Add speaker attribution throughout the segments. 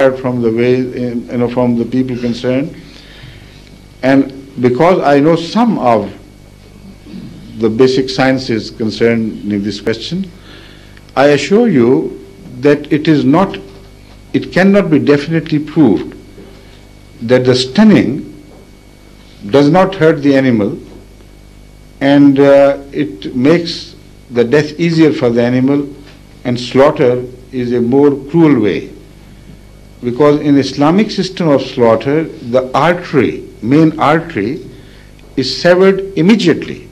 Speaker 1: heard from the way, from the people concerned. And because I know some of the basic sciences concerned in this question, I assure you that it cannot be definitely proved that the stunning does not hurt the animal, and it makes the death easier for the animal, and slaughter is a more cruel way. Because in Islamic system of slaughter, the main artery is severed immediately.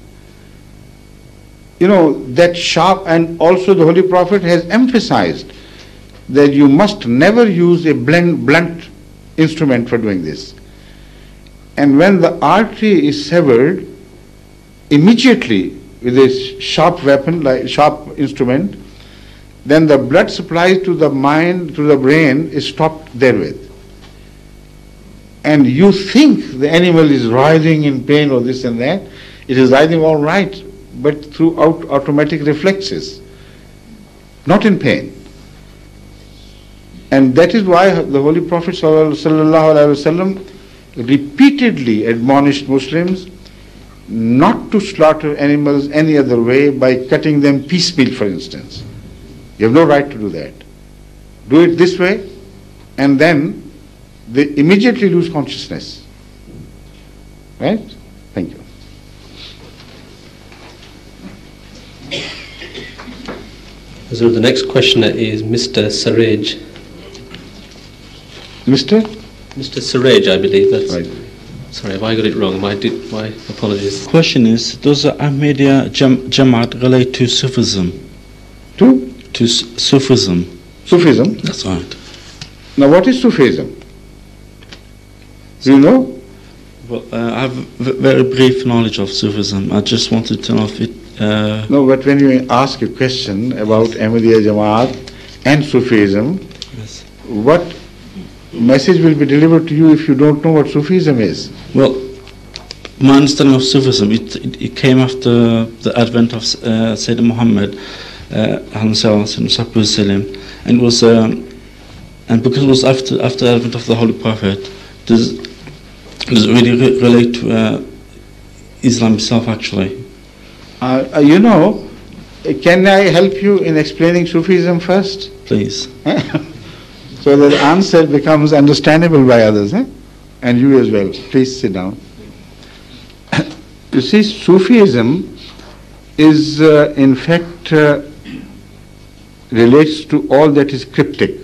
Speaker 1: That sharp, and also the Holy Prophet has emphasized that you must never use a blunt instrument for doing this. And when the artery is severed, immediately with a sharp weapon, like sharp instrument, then the blood supply to the mind, to the brain is stopped therewith. And you think the animal is writhing in pain or this and that. It is writhing all right, but through automatic reflexes, not in pain. And that is why the Holy Prophet ﷺ repeatedly admonished Muslims not to slaughter animals any other way, by cutting them piecemeal, for instance. You have no right to do that. Do it this way, and then they immediately lose consciousness. Right? Thank you.
Speaker 2: So the next questioner is Mr. Saraj.
Speaker 1: Mr.
Speaker 2: Saraj, I believe. That's
Speaker 1: right.
Speaker 2: Sorry, if I got it wrong, my apologies.
Speaker 3: Question is, does the Ahmadiyya Jamaat relate to Sufism?
Speaker 1: To
Speaker 3: Sufism.
Speaker 1: Sufism?
Speaker 3: That's right.
Speaker 1: Now what is Sufism? Do you know?
Speaker 3: Well, I have very brief knowledge of Sufism. I just wanted to know if it...
Speaker 1: No, but when you ask a question about Ahmadiyya Jamaat and Sufism,
Speaker 3: yes,
Speaker 1: what message will be delivered to you if you don't know what Sufism is?
Speaker 3: Well, my understanding of Sufism, it came after the advent of Sayyidina Muhammad, and it was, and because it was after the advent of the Holy Prophet, does it really relate to Islam itself, actually?
Speaker 1: Can I help you in explaining Sufism first?
Speaker 3: Please.
Speaker 1: So that the answer becomes understandable by others, and you as well. Please sit down. You see, Sufism is in fact relates to all that is cryptic.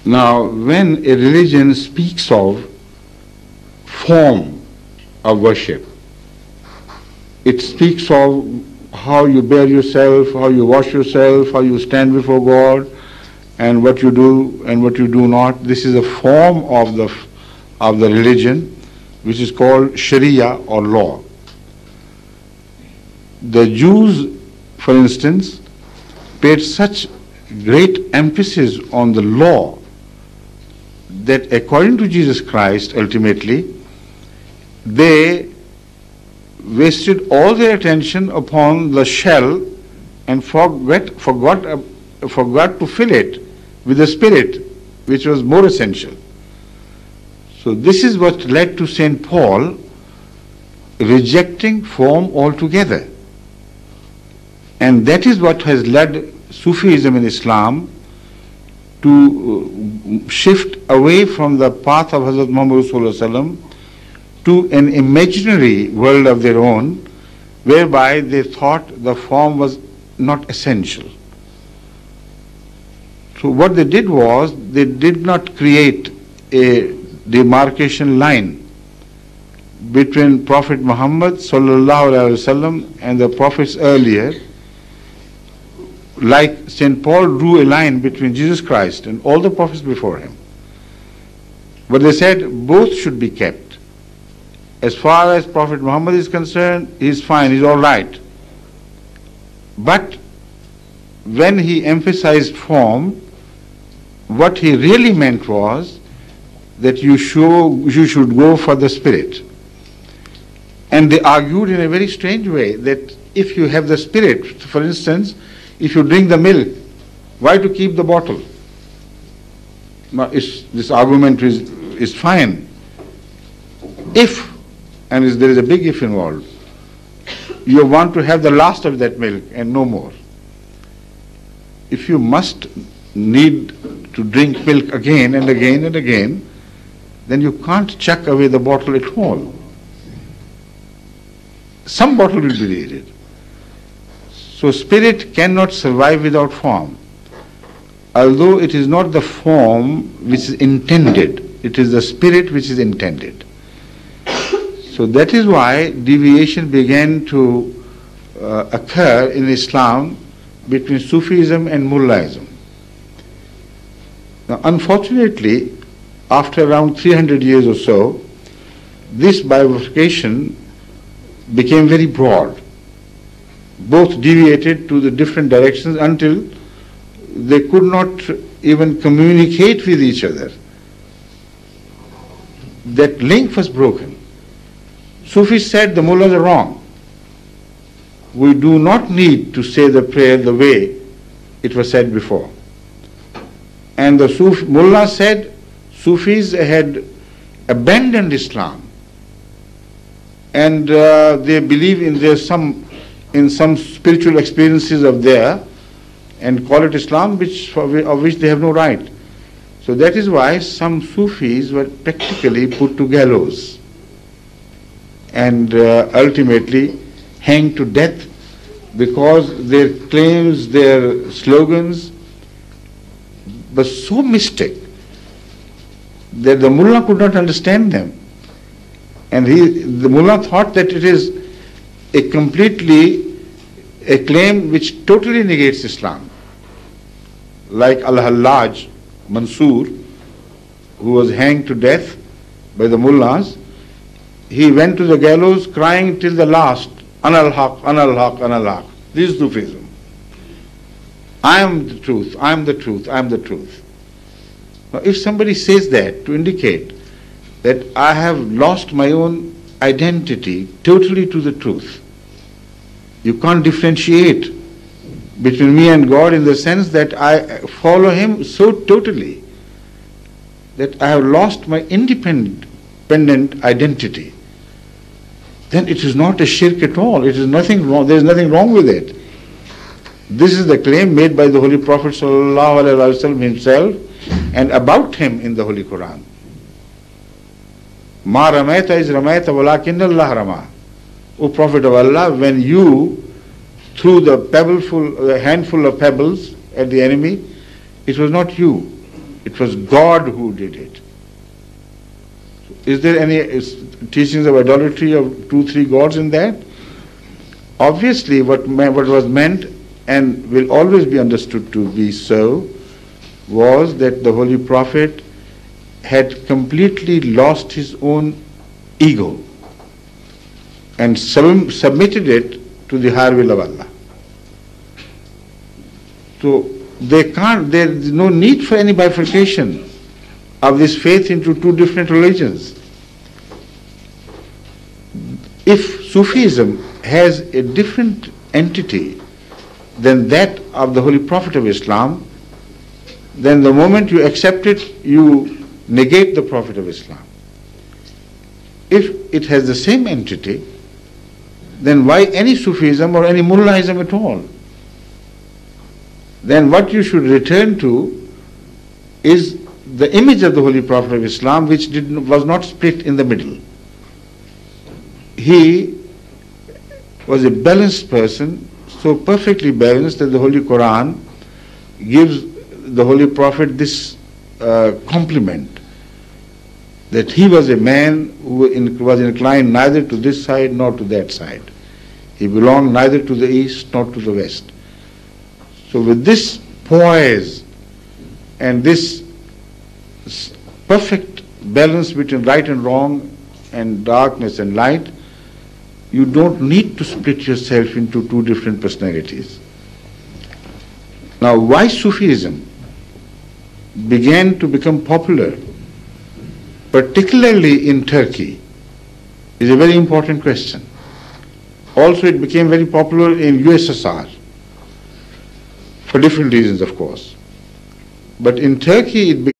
Speaker 1: Now, when a religion speaks of form of worship, it speaks of how you bear yourself, how you wash yourself, how you stand before God, and what you do and what you do not. This is a form of the religion, which is called Sharia or law. The Jews, for instance, paid such great emphasis on the law that according to Jesus Christ, ultimately, they wasted all their attention upon the shell and forgot to fill it with the spirit, which was more essential. So this is what led to St. Paul rejecting form altogether. And that is what has led Sufism in Islam to shift away from the path of Hadhrat Muhammad ﷺ to an imaginary world of their own, whereby they thought the form was not essential. So what they did was, they did not create a demarcation line between Prophet Muhammad ﷺ and the prophets earlier, like St. Paul drew a line between Jesus Christ and all the prophets before him. But they said both should be kept. As far as Prophet Muhammad is concerned, he's fine, he's all right. But when he emphasized form, what he really meant was that you should go for the spirit. And they argued in a very strange way that if you have the spirit, for instance, if you drink the milk, why to keep the bottle? Now, this argument is fine. If, and there is a big if involved, you want to have the last of that milk and no more. If you must need to drink milk again and again and again, then you can't chuck away the bottle at all. Some bottle will be needed. So spirit cannot survive without form. Although it is not the form which is intended, it is the spirit which is intended. So that is why deviation began to occur in Islam between Sufism and Mullaism. Now, unfortunately, after around 300 years or so, this bifurcation became very broad. Both deviated to the different directions until they could not even communicate with each other. That link was broken. Sufis said the mullahs are wrong. We do not need to say the prayer the way it was said before. And the mullah said Sufis had abandoned Islam, and they believe in some spiritual experiences of theirs and call it Islam, of which they have no right. So that is why some Sufis were practically put to gallows and ultimately hanged to death, because their claims, their slogans were so mystic that the mullah could not understand them. And the mullah thought that it is a claim which totally negates Islam. Like Al-Hallaj Mansur, who was hanged to death by the mullahs, he went to the gallows crying till the last, Anal Haq, Anal Haq, Anal Haq. This is Sufism. I am the truth, I am the truth, I am the truth. Now, if somebody says that to indicate that I have lost my own identity totally to the truth, you can't differentiate between me and God in the sense that I follow Him so totally that I have lost my independent identity, then it is not a shirk at all. It is nothing wrong. There is nothing wrong with it. This is the claim made by the Holy Prophet ﷺ himself and about him in the Holy Quran. Ma ramaita is ramaita walakin Allah rama. O Prophet of Allah, when you threw the handful of pebbles at the enemy, it was not you. It was God who did it. Is there any teachings of idolatry of 2-3 gods in that? Obviously, what was meant and will always be understood to be so was that the Holy Prophet had completely lost his own ego and submitted it to the higher will of Allah. So there is no need for any bifurcation of this faith into two different religions. If Sufism has a different entity than that of the Holy Prophet of Islam, then the moment you accept it, you negate the Prophet of Islam. If it has the same entity, then why any Sufism or any Mullahism at all? Then what you should return to is the image of the Holy Prophet of Islam, which was not split in the middle. He was a balanced person, so perfectly balanced that the Holy Quran gives the Holy Prophet this compliment, that he was a man who was inclined neither to this side nor to that side. He belonged neither to the east nor to the west. So with this poise and this perfect balance between right and wrong and darkness and light, you don't need to split yourself into two different personalities. Now, why Sufism began to become popular, particularly in Turkey, is a very important question. Also, it became very popular in USSR, for different reasons, of course. But in Turkey, it became